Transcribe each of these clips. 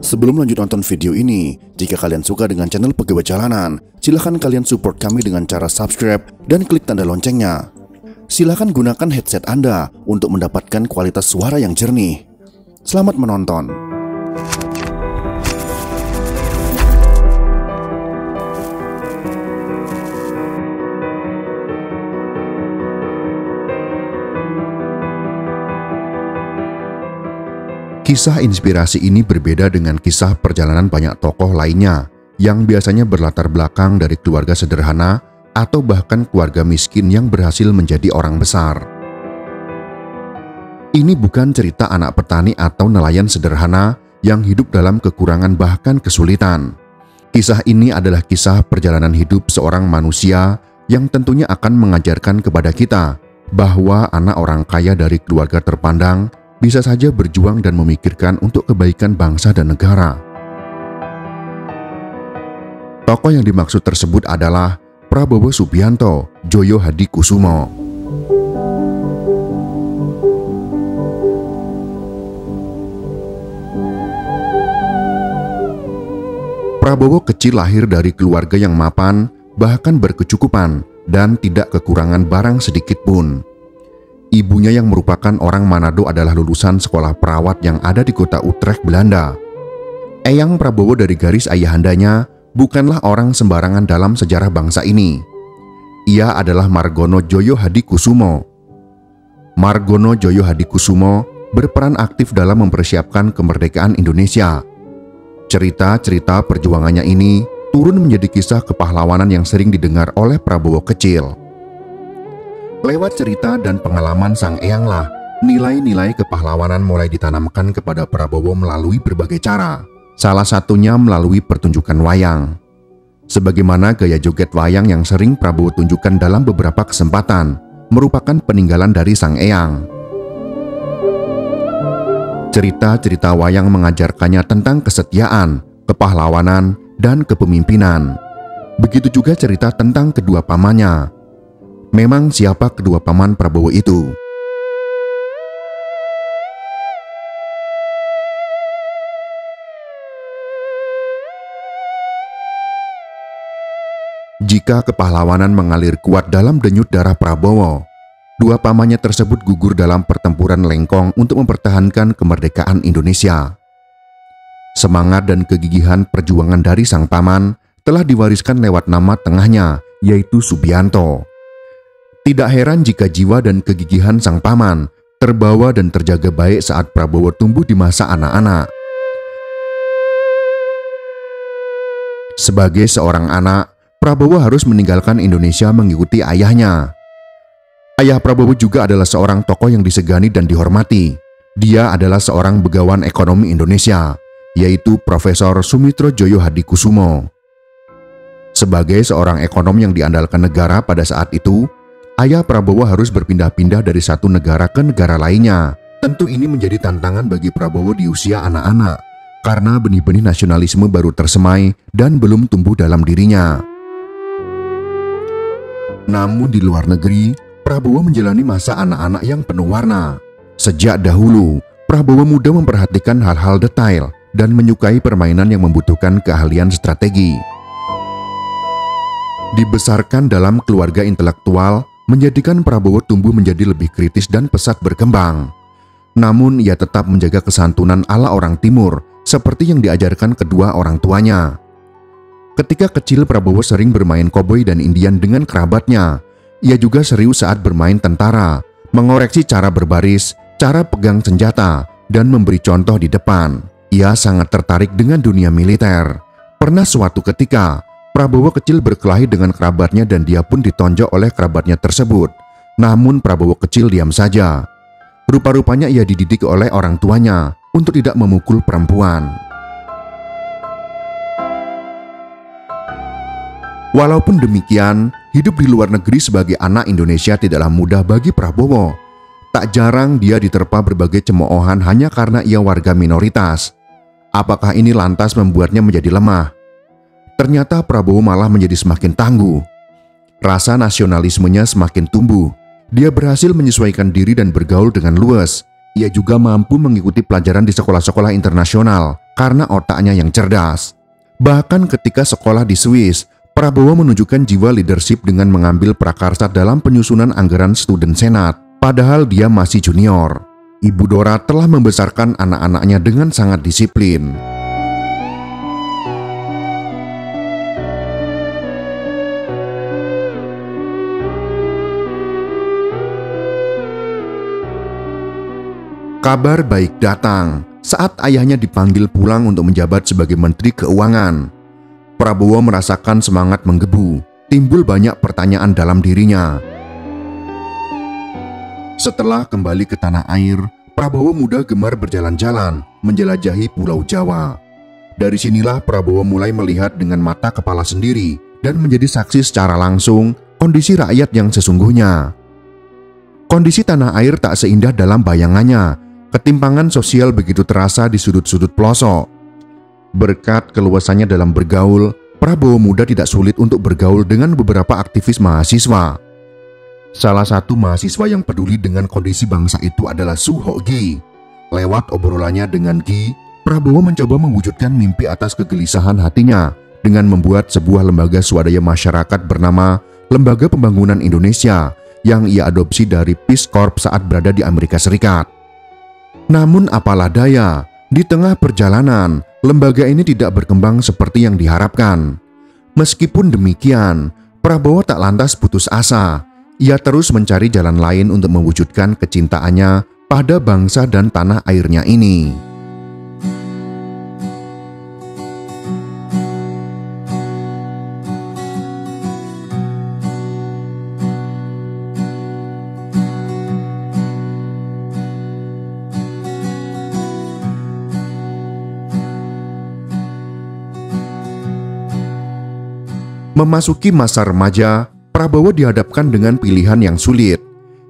Sebelum lanjut nonton video ini, jika kalian suka dengan channel Pegawai Jalanan, silahkan kalian support kami dengan cara subscribe dan klik tanda loncengnya. Silahkan gunakan headset Anda untuk mendapatkan kualitas suara yang jernih. Selamat menonton. Kisah inspirasi ini berbeda dengan kisah perjalanan banyak tokoh lainnya yang biasanya berlatar belakang dari keluarga sederhana atau bahkan keluarga miskin yang berhasil menjadi orang besar. Ini bukan cerita anak petani atau nelayan sederhana yang hidup dalam kekurangan bahkan kesulitan. Kisah ini adalah kisah perjalanan hidup seorang manusia yang tentunya akan mengajarkan kepada kita bahwa anak orang kaya dari keluarga terpandang bisa saja berjuang dan memikirkan untuk kebaikan bangsa dan negara. Tokoh yang dimaksud tersebut adalah Prabowo Subianto Djoyo Hadikusumo. Prabowo kecil lahir dari keluarga yang mapan, bahkan berkecukupan dan tidak kekurangan barang sedikit pun. Ibunya yang merupakan orang Manado adalah lulusan sekolah perawat yang ada di kota Utrecht, Belanda. Eyang Prabowo dari garis ayahandanya bukanlah orang sembarangan dalam sejarah bangsa ini. Ia adalah Margono Djoyo Hadikusumo. Margono Djoyo Hadikusumo berperan aktif dalam mempersiapkan kemerdekaan Indonesia. Cerita-cerita perjuangannya ini turun menjadi kisah kepahlawanan yang sering didengar oleh Prabowo kecil. Lewat cerita dan pengalaman sang eyanglah, nilai-nilai kepahlawanan mulai ditanamkan kepada Prabowo melalui berbagai cara. Salah satunya melalui pertunjukan wayang. Sebagaimana gaya joget wayang yang sering Prabowo tunjukkan dalam beberapa kesempatan, merupakan peninggalan dari sang eyang. Cerita-cerita wayang mengajarkannya tentang kesetiaan, kepahlawanan, dan kepemimpinan. Begitu juga cerita tentang kedua pamannya. Memang siapa kedua paman Prabowo itu? Jika kepahlawanan mengalir kuat dalam denyut darah Prabowo, dua pamannya tersebut gugur dalam pertempuran Lengkong untuk mempertahankan kemerdekaan Indonesia. Semangat dan kegigihan perjuangan dari sang paman telah diwariskan lewat nama tengahnya, yaitu Subianto. Tidak heran jika jiwa dan kegigihan sang paman terbawa dan terjaga baik saat Prabowo tumbuh di masa anak-anak. Sebagai seorang anak, Prabowo harus meninggalkan Indonesia mengikuti ayahnya. Ayah Prabowo juga adalah seorang tokoh yang disegani dan dihormati. Dia adalah seorang begawan ekonomi Indonesia, yaitu Profesor Sumitro Djoyo Hadikusumo. Sebagai seorang ekonom yang diandalkan negara pada saat itu, ayah Prabowo harus berpindah-pindah dari satu negara ke negara lainnya. Tentu ini menjadi tantangan bagi Prabowo di usia anak-anak, karena benih-benih nasionalisme baru tersemai dan belum tumbuh dalam dirinya. Namun di luar negeri, Prabowo menjalani masa anak-anak yang penuh warna. Sejak dahulu, Prabowo muda memperhatikan hal-hal detail dan menyukai permainan yang membutuhkan keahlian strategi. Dibesarkan dalam keluarga intelektual, menjadikan Prabowo tumbuh menjadi lebih kritis dan pesat berkembang. Namun ia tetap menjaga kesantunan ala orang Timur seperti yang diajarkan kedua orang tuanya. Ketika kecil, Prabowo sering bermain koboi dan Indian dengan kerabatnya. Ia juga serius saat bermain tentara, mengoreksi cara berbaris, cara pegang senjata, dan memberi contoh di depan. Ia sangat tertarik dengan dunia militer. Pernah suatu ketika, Prabowo kecil berkelahi dengan kerabatnya dan dia pun ditonjok oleh kerabatnya tersebut. Namun Prabowo kecil diam saja. Rupa-rupanya ia dididik oleh orang tuanya untuk tidak memukul perempuan. Walaupun demikian, hidup di luar negeri sebagai anak Indonesia tidaklah mudah bagi Prabowo. Tak jarang dia diterpa berbagai cemoohan hanya karena ia warga minoritas. Apakah ini lantas membuatnya menjadi lemah? Ternyata Prabowo malah menjadi semakin tangguh. Rasa nasionalismenya semakin tumbuh. Dia berhasil menyesuaikan diri dan bergaul dengan luas. Ia juga mampu mengikuti pelajaran di sekolah-sekolah internasional karena otaknya yang cerdas. Bahkan ketika sekolah di Swiss, Prabowo menunjukkan jiwa leadership dengan mengambil prakarsa dalam penyusunan anggaran student senat, padahal dia masih junior. Ibu Dora telah membesarkan anak-anaknya dengan sangat disiplin. Kabar baik datang saat ayahnya dipanggil pulang untuk menjabat sebagai Menteri Keuangan. Prabowo merasakan semangat menggebu, timbul banyak pertanyaan dalam dirinya. Setelah kembali ke tanah air, Prabowo muda gemar berjalan-jalan, menjelajahi Pulau Jawa. Dari sinilah Prabowo mulai melihat dengan mata kepala sendiri dan menjadi saksi secara langsung kondisi rakyat yang sesungguhnya. Kondisi tanah air tak seindah dalam bayangannya. Ketimpangan sosial begitu terasa di sudut-sudut pelosok. Berkat keluasannya dalam bergaul, Prabowo muda tidak sulit untuk bergaul dengan beberapa aktivis mahasiswa. Salah satu mahasiswa yang peduli dengan kondisi bangsa itu adalah Su Ho-gi. Lewat obrolannya dengan Gi, Prabowo mencoba mewujudkan mimpi atas kegelisahan hatinya dengan membuat sebuah lembaga swadaya masyarakat bernama Lembaga Pembangunan Indonesia yang ia adopsi dari Peace Corps saat berada di Amerika Serikat. Namun apalah daya, di tengah perjalanan, lembaga ini tidak berkembang seperti yang diharapkan. Meskipun demikian, Prabowo tak lantas putus asa. Ia terus mencari jalan lain untuk mewujudkan kecintaannya pada bangsa dan tanah airnya ini. Memasuki masa remaja, Prabowo dihadapkan dengan pilihan yang sulit.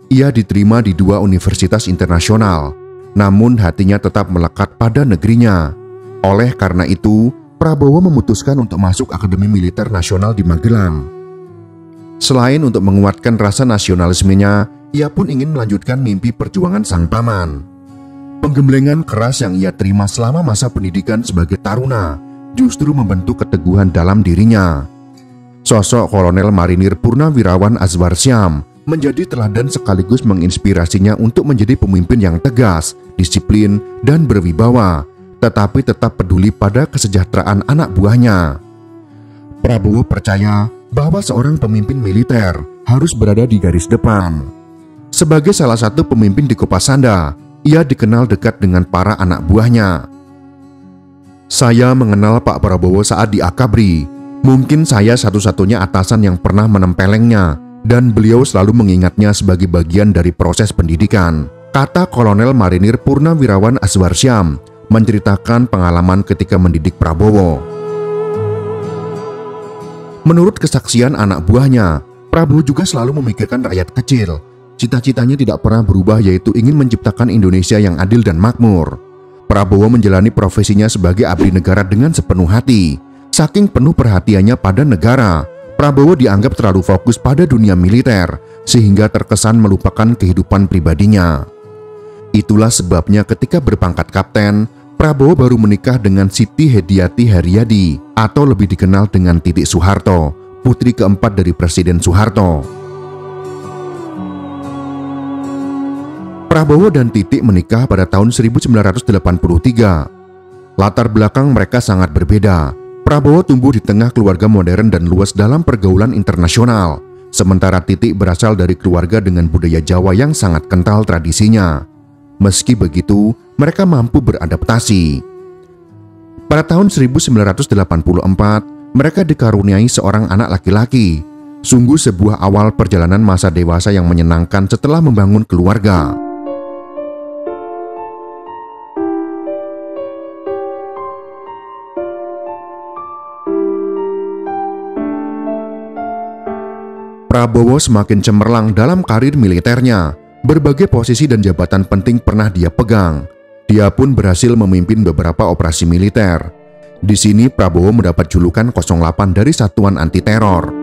Ia diterima di 2 universitas internasional, namun hatinya tetap melekat pada negerinya. Oleh karena itu, Prabowo memutuskan untuk masuk Akademi Militer Nasional di Magelang. Selain untuk menguatkan rasa nasionalismenya, ia pun ingin melanjutkan mimpi perjuangan sang paman. Penggemblengan keras yang ia terima selama masa pendidikan sebagai taruna justru membentuk keteguhan dalam dirinya. Sosok Kolonel Marinir Purnawirawan Azwar-Syam menjadi teladan sekaligus menginspirasinya untuk menjadi pemimpin yang tegas, disiplin, dan berwibawa, tetapi tetap peduli pada kesejahteraan anak buahnya. Prabowo percaya bahwa seorang pemimpin militer harus berada di garis depan. Sebagai salah satu pemimpin di Kopasanda, ia dikenal dekat dengan para anak buahnya. Saya mengenal Pak Prabowo saat di Akabri. Mungkin saya satu-satunya atasan yang pernah menempelengnya, dan beliau selalu mengingatnya sebagai bagian dari proses pendidikan, kata Kolonel Marinir Purnawirawan Azwar-Syam menceritakan pengalaman ketika mendidik Prabowo. Menurut kesaksian anak buahnya, Prabowo juga selalu memikirkan rakyat kecil. Cita-citanya tidak pernah berubah, yaitu ingin menciptakan Indonesia yang adil dan makmur. Prabowo menjalani profesinya sebagai abdi negara dengan sepenuh hati. Saking penuh perhatiannya pada negara, Prabowo dianggap terlalu fokus pada dunia militer, sehingga terkesan melupakan kehidupan pribadinya. Itulah sebabnya ketika berpangkat kapten, Prabowo baru menikah dengan Siti Hediati Haryadi, atau lebih dikenal dengan Titik Soeharto, putri keempat dari Presiden Soeharto. Prabowo dan Titik menikah pada tahun 1983. Latar belakang mereka sangat berbeda. Prabowo tumbuh di tengah keluarga modern dan luas dalam pergaulan internasional, sementara Titik berasal dari keluarga dengan budaya Jawa yang sangat kental tradisinya. Meski begitu, mereka mampu beradaptasi. Pada tahun 1984, mereka dikaruniai seorang anak laki-laki. Sungguh sebuah awal perjalanan masa dewasa yang menyenangkan setelah membangun keluarga. Prabowo semakin cemerlang dalam karir militernya. Berbagai posisi dan jabatan penting pernah dia pegang. Dia pun berhasil memimpin beberapa operasi militer. Di sini Prabowo mendapat julukan 08 dari Satuan Anti Teror.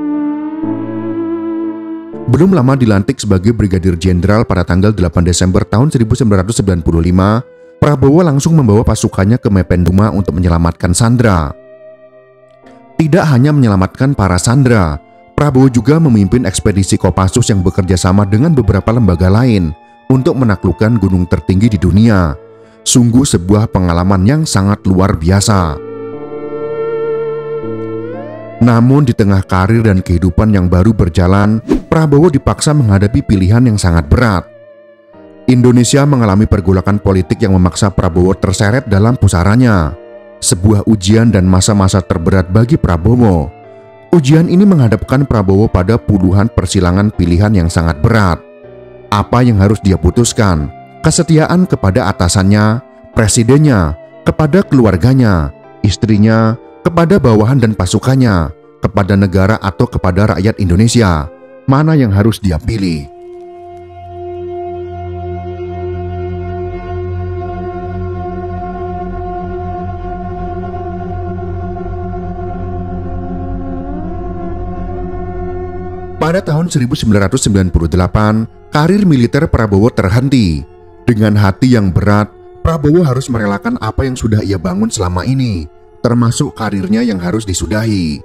Belum lama dilantik sebagai Brigadir Jenderal pada tanggal 8 Desember tahun 1995, Prabowo langsung membawa pasukannya ke Mependuma untuk menyelamatkan sandera. Tidak hanya menyelamatkan para sandera, Prabowo juga memimpin ekspedisi Kopassus yang bekerja sama dengan beberapa lembaga lain untuk menaklukkan gunung tertinggi di dunia. Sungguh sebuah pengalaman yang sangat luar biasa. Namun di tengah karir dan kehidupan yang baru berjalan, Prabowo dipaksa menghadapi pilihan yang sangat berat. Indonesia mengalami pergolakan politik yang memaksa Prabowo terseret dalam pusarannya. Sebuah ujian dan masa-masa terberat bagi Prabowo. Ujian ini menghadapkan Prabowo pada puluhan persilangan pilihan yang sangat berat. Apa yang harus dia putuskan? Kesetiaan kepada atasannya, presidennya, kepada keluarganya, istrinya, kepada bawahan dan pasukannya, kepada negara atau kepada rakyat Indonesia. Mana yang harus dia pilih? Pada tahun 1998, karir militer Prabowo terhenti. Dengan hati yang berat, Prabowo harus merelakan apa yang sudah ia bangun selama ini, termasuk karirnya yang harus disudahi.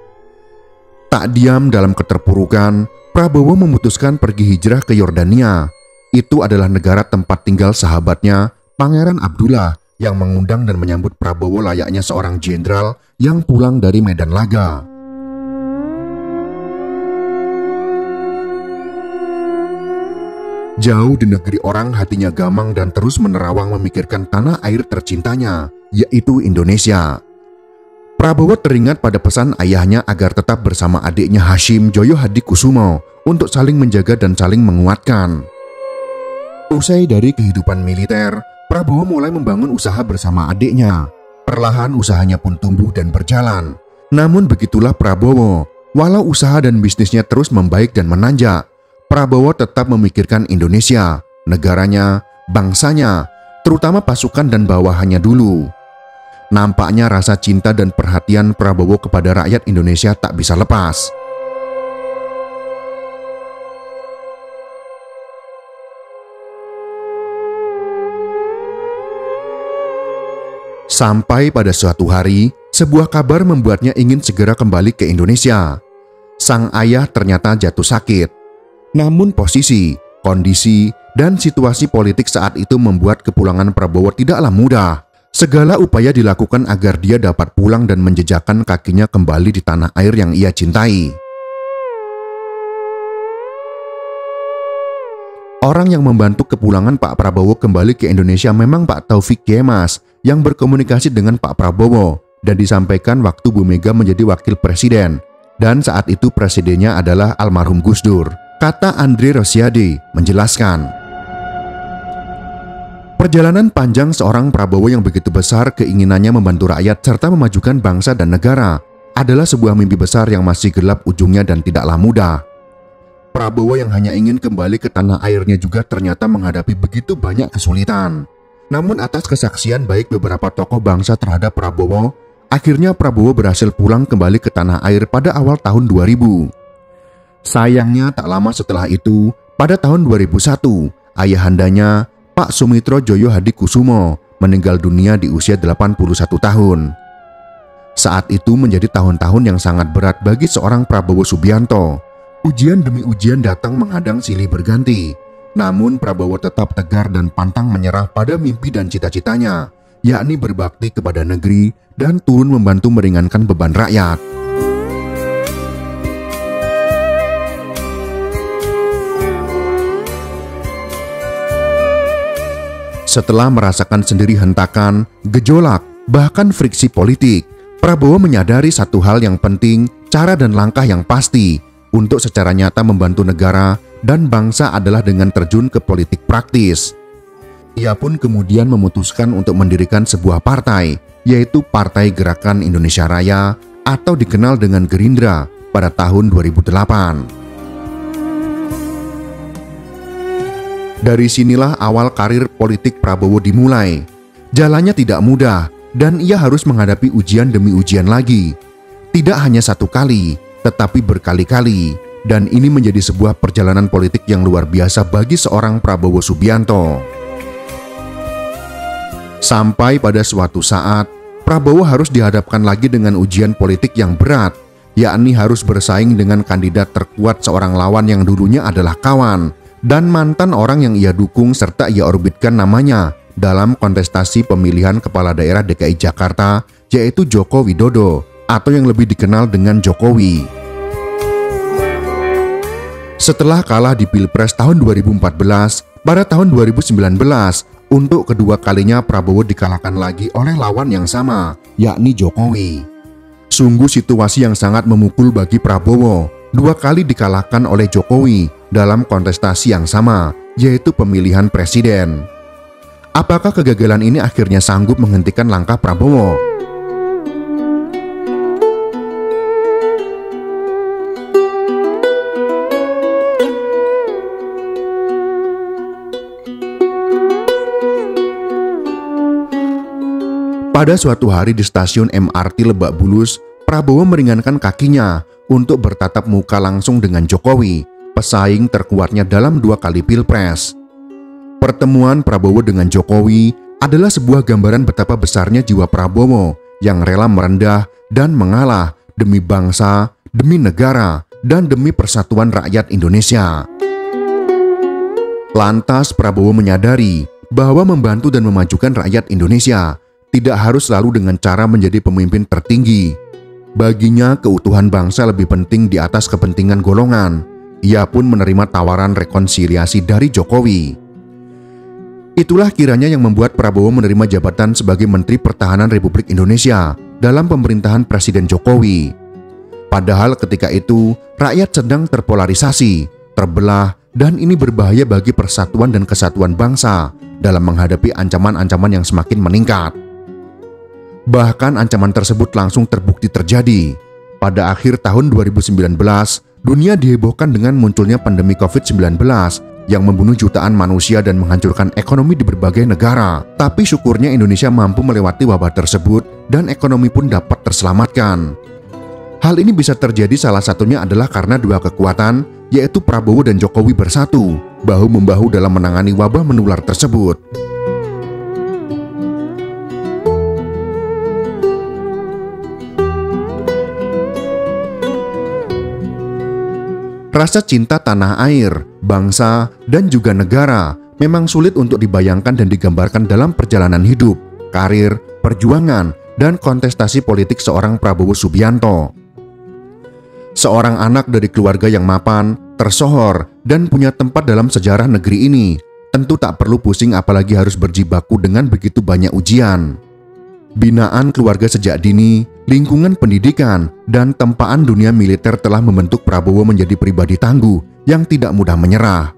Tak diam dalam keterpurukan, Prabowo memutuskan pergi hijrah ke Yordania. Itu adalah negara tempat tinggal sahabatnya, Pangeran Abdullah, yang mengundang dan menyambut Prabowo layaknya seorang jenderal yang pulang dari medan laga. Jauh di negeri orang, hatinya gamang dan terus menerawang memikirkan tanah air tercintanya, yaitu Indonesia. Prabowo teringat pada pesan ayahnya agar tetap bersama adiknya Hashim Joyo Hadikusumo untuk saling menjaga dan saling menguatkan. Usai dari kehidupan militer, Prabowo mulai membangun usaha bersama adiknya. Perlahan usahanya pun tumbuh dan berjalan. Namun begitulah Prabowo, walau usaha dan bisnisnya terus membaik dan menanjak, Prabowo tetap memikirkan Indonesia, negaranya, bangsanya, terutama pasukan dan bawahannya dulu. Nampaknya rasa cinta dan perhatian Prabowo kepada rakyat Indonesia tak bisa lepas. Sampai pada suatu hari, sebuah kabar membuatnya ingin segera kembali ke Indonesia. Sang ayah ternyata jatuh sakit. Namun posisi, kondisi, dan situasi politik saat itu membuat kepulangan Prabowo tidaklah mudah. Segala upaya dilakukan agar dia dapat pulang dan menjejakkan kakinya kembali di tanah air yang ia cintai. Orang yang membantu kepulangan Pak Prabowo kembali ke Indonesia memang Pak Taufik Kemas yang berkomunikasi dengan Pak Prabowo dan disampaikan waktu Bu Mega menjadi wakil presiden. Dan saat itu presidennya adalah almarhum Gus Dur. Kata Andre Rosiade menjelaskan, perjalanan panjang seorang Prabowo yang begitu besar keinginannya membantu rakyat serta memajukan bangsa dan negara adalah sebuah mimpi besar yang masih gelap ujungnya dan tidaklah mudah. Prabowo yang hanya ingin kembali ke tanah airnya juga ternyata menghadapi begitu banyak kesulitan. Namun atas kesaksian baik beberapa tokoh bangsa terhadap Prabowo, akhirnya Prabowo berhasil pulang kembali ke tanah air pada awal tahun 2000. Sayangnya tak lama setelah itu, pada tahun 2001, ayahandanya, Pak Sumitro Joyo Hadikusumo, meninggal dunia di usia 81 tahun. Saat itu menjadi tahun-tahun yang sangat berat bagi seorang Prabowo Subianto. Ujian demi ujian datang menghadang silih berganti. Namun Prabowo tetap tegar dan pantang menyerah pada mimpi dan cita-citanya, yakni berbakti kepada negeri dan turun membantu meringankan beban rakyat. Setelah merasakan sendiri hentakan, gejolak, bahkan friksi politik, Prabowo menyadari satu hal yang penting, cara dan langkah yang pasti untuk secara nyata membantu negara dan bangsa adalah dengan terjun ke politik praktis. Ia pun kemudian memutuskan untuk mendirikan sebuah partai, yaitu Partai Gerakan Indonesia Raya atau dikenal dengan Gerindra pada tahun 2008. Dari sinilah awal karir politik Prabowo dimulai. Jalannya tidak mudah dan ia harus menghadapi ujian demi ujian lagi. Tidak hanya satu kali, tetapi berkali-kali. dan ini menjadi sebuah perjalanan politik yang luar biasa bagi seorang Prabowo Subianto. Sampai pada suatu saat, Prabowo harus dihadapkan lagi dengan ujian politik yang berat, yakni harus bersaing dengan kandidat terkuat seorang lawan yang dulunya adalah kawan dan mantan orang yang ia dukung serta ia orbitkan namanya dalam kontestasi pemilihan kepala daerah DKI Jakarta, yaitu Joko Widodo atau yang lebih dikenal dengan Jokowi. Setelah kalah di Pilpres tahun 2014, pada tahun 2019 untuk kedua kalinya Prabowo dikalahkan lagi oleh lawan yang sama, yakni Jokowi. Sungguh situasi yang sangat memukul bagi Prabowo, dua kali dikalahkan oleh Jokowi dalam kontestasi yang sama, yaitu pemilihan presiden. Apakah kegagalan ini akhirnya sanggup menghentikan langkah Prabowo? Pada suatu hari di stasiun MRT Lebak Bulus, Prabowo meringankan kakinya untuk bertatap muka langsung dengan Jokowi, pesaing terkuatnya dalam 2 kali Pilpres. Pertemuan Prabowo dengan Jokowi adalah sebuah gambaran betapa besarnya jiwa Prabowo yang rela merendah dan mengalah demi bangsa, demi negara, dan demi persatuan rakyat Indonesia. Lantas Prabowo menyadari bahwa membantu dan memajukan rakyat Indonesia tidak harus selalu dengan cara menjadi pemimpin tertinggi. Baginya keutuhan bangsa lebih penting di atas kepentingan golongan. Ia pun menerima tawaran rekonsiliasi dari Jokowi. Itulah kiranya yang membuat Prabowo menerima jabatan sebagai Menteri Pertahanan Republik Indonesia dalam pemerintahan Presiden Jokowi. Padahal ketika itu rakyat sedang terpolarisasi, terbelah, dan ini berbahaya bagi persatuan dan kesatuan bangsa dalam menghadapi ancaman-ancaman yang semakin meningkat. Bahkan ancaman tersebut langsung terbukti terjadi. Pada akhir tahun 2019, dunia dihebohkan dengan munculnya pandemi COVID-19 yang membunuh jutaan manusia dan menghancurkan ekonomi di berbagai negara. Tapi syukurnya Indonesia mampu melewati wabah tersebut dan ekonomi pun dapat terselamatkan. Hal ini bisa terjadi salah satunya adalah karena dua kekuatan, yaitu Prabowo dan Jokowi bersatu, bahu-membahu dalam menangani wabah menular tersebut. Rasa cinta tanah air, bangsa, dan juga negara memang sulit untuk dibayangkan dan digambarkan dalam perjalanan hidup, karir, perjuangan, dan kontestasi politik seorang Prabowo Subianto. Seorang anak dari keluarga yang mapan, tersohor, dan punya tempat dalam sejarah negeri ini, tentu tak perlu pusing apalagi harus berjibaku dengan begitu banyak ujian. Binaan keluarga sejak dini, lingkungan pendidikan, dan tempaan dunia militer telah membentuk Prabowo menjadi pribadi tangguh yang tidak mudah menyerah.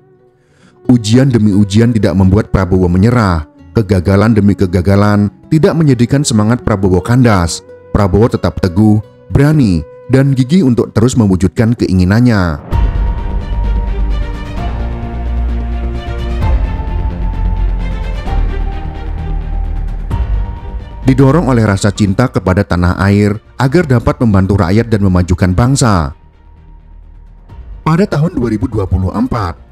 Ujian demi ujian tidak membuat Prabowo menyerah. Kegagalan demi kegagalan tidak menjadikan semangat Prabowo kandas. Prabowo tetap teguh, berani, dan gigih untuk terus mewujudkan keinginannya. Didorong oleh rasa cinta kepada tanah air agar dapat membantu rakyat dan memajukan bangsa. Pada tahun 2024,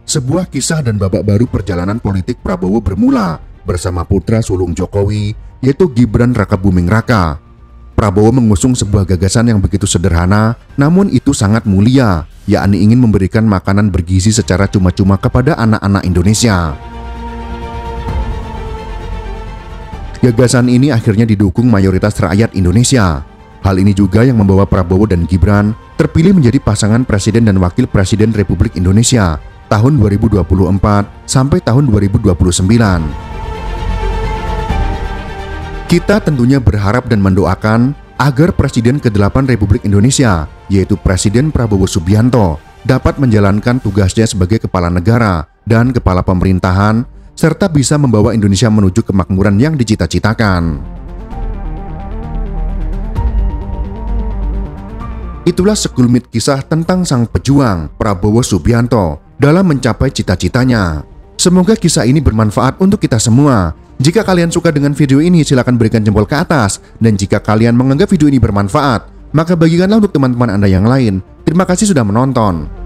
sebuah kisah dan babak baru perjalanan politik Prabowo bermula bersama putra sulung Jokowi, yaitu Gibran Rakabuming Raka. Prabowo mengusung sebuah gagasan yang begitu sederhana, namun itu sangat mulia, yakni ingin memberikan makanan bergizi secara cuma-cuma kepada anak-anak Indonesia. Gagasan ini akhirnya didukung mayoritas rakyat Indonesia. Hal ini juga yang membawa Prabowo dan Gibran terpilih menjadi pasangan Presiden dan Wakil Presiden Republik Indonesia tahun 2024 sampai tahun 2029. Kita tentunya berharap dan mendoakan agar Presiden ke-8 Republik Indonesia, yaitu Presiden Prabowo Subianto, dapat menjalankan tugasnya sebagai kepala negara dan kepala pemerintahan, serta bisa membawa Indonesia menuju kemakmuran yang dicita-citakan. Itulah sekelumit kisah tentang sang pejuang Prabowo Subianto dalam mencapai cita-citanya. Semoga kisah ini bermanfaat untuk kita semua. Jika kalian suka dengan video ini, silakan berikan jempol ke atas. Dan jika kalian menganggap video ini bermanfaat, maka bagikanlah untuk teman-teman Anda yang lain. Terima kasih sudah menonton.